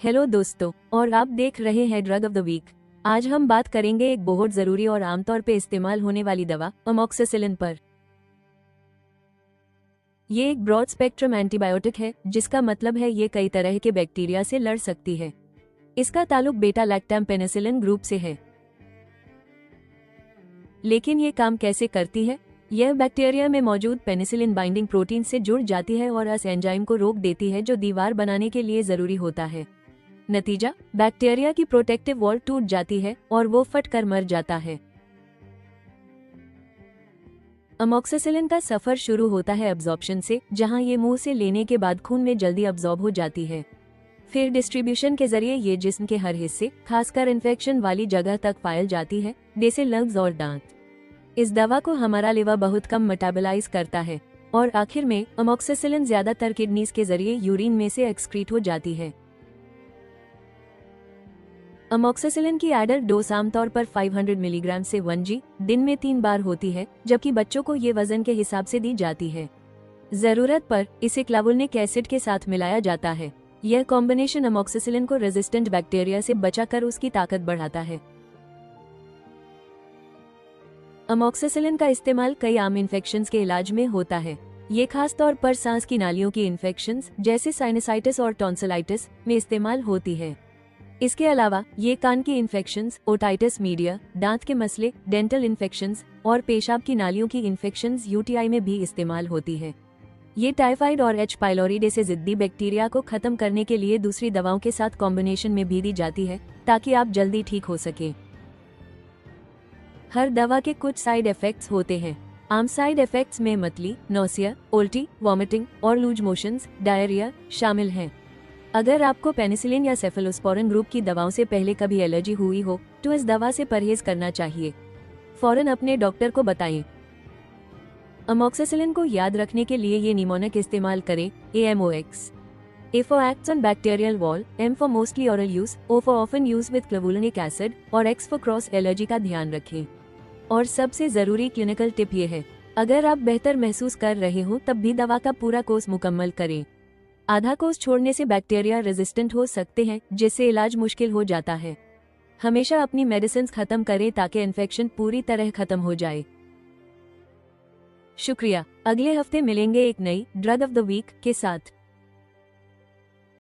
Hello दोस्तों, और आप देख रहे हैं ड्रग ऑफ द वीक। आज हम बात करेंगे एक बहुत जरूरी और आमतौर पे इस्तेमाल होने वाली दवा अमोक्सिसिलिन पर। ये एक ब्रॉड स्पेक्ट्रम एंटीबायोटिक है, जिसका मतलब है ये कई तरह के बैक्टीरिया से लड़ सकती है। इसका ताल्लुक बेटा लैक्टम पेनिसिलिन ग्रुप से है। लेकिन ये काम कैसे करती है? यह बैक्टीरिया में मौजूद पेनिसिलिन बाइंडिंग प्रोटीन से जुड़ जाती है और इस एंजाइम को रोक देती है जो दीवार बनाने के लिए जरूरी होता है। नतीजा, बैक्टीरिया की प्रोटेक्टिव वॉल टूट जाती है और वो फट कर मर जाता है। अमोक्सिसिलिन का सफर शुरू होता है अब्जॉर्प्शन से, जहां ये मुंह से लेने के बाद खून में जल्दी अब्जॉर्ब हो जाती है। फिर डिस्ट्रीब्यूशन के जरिए ये जिस्म के हर हिस्से, खासकर इन्फेक्शन वाली जगह तक फैल जाती है, जैसे लंग्स और दांत। इस दवा को हमारा लिवर बहुत कम मेटाबोलाइज करता है और आखिर में अमोक्सिसिलिन ज्यादातर किडनीज के जरिए यूरिन में से एक्सक्रीट हो जाती है। अमोक्सिसिलिन की एडल्ट डोज आमतौर पर 500 मिलीग्राम से 1 g दिन में 3 बार होती है, जबकि बच्चों को ये वजन के हिसाब से दी जाती है। जरूरत पर इसे क्लावुलिनिक एसिड के साथ मिलाया जाता है। यह कॉम्बिनेशन अमोक्सिसिलिन को रेजिस्टेंट बैक्टीरिया से बचाकर उसकी ताकत बढ़ाता है। अमोक्सिसिलिन का इस्तेमाल कई आम इन्फेक्शंस के इलाज में होता है। ये खास तौर पर सांस की नालियों की इन्फेक्शंस जैसे साइनसाइटिस और टॉन्सिलाइटिस में इस्तेमाल होती है। इसके अलावा ये कान की इन्फेक्शंस, ओटाइटिस मीडिया, दांत के मसले, डेंटल इन्फेक्शंस और पेशाब की नालियों की इन्फेक्शंस यूटीआई में भी इस्तेमाल होती है। ये टाइफाइड और एच पाइलोरी जैसे जिद्दी बैक्टीरिया को खत्म करने के लिए दूसरी दवाओं के साथ कॉम्बिनेशन में भी दी जाती है, ताकि आप जल्दी ठीक हो सके। हर दवा के कुछ साइड इफेक्ट्स होते हैं। आम साइड इफेक्ट्स में मतली, नौसिया, उल्टी, वॉमिटिंग और लूज मोशंस, डायरिया शामिल हैं। अगर आपको पेनिसिलिन या सेफेलोस्पोरिन ग्रुप की दवाओं से पहले कभी एलर्जी हुई हो, तो इस दवा से परहेज करना चाहिए। फौरन अपने डॉक्टर को बताएं। अमोक्सिसिलिन को याद रखने के लिए ये निमोनिक इस्तेमाल करें। AMOX, A for acts on bacterial wall, M for mostly oral use, O for often used with clavulanic acid और X for cross एलर्जी का ध्यान रखें। और सबसे जरूरी क्लिनिकल टिप ये है, अगर आप बेहतर महसूस कर रहे हो तब भी दवा का पूरा कोर्स मुकम्मल करें। आधा कोर्स छोड़ने से बैक्टीरिया रेजिस्टेंट हो सकते हैं, जिससे इलाज मुश्किल हो जाता है। हमेशा अपनी मेडिसिन खत्म करें ताकि इन्फेक्शन पूरी तरह खत्म हो जाए। शुक्रिया। अगले हफ्ते मिलेंगे एक नई ड्रग ऑफ द वीक के साथ।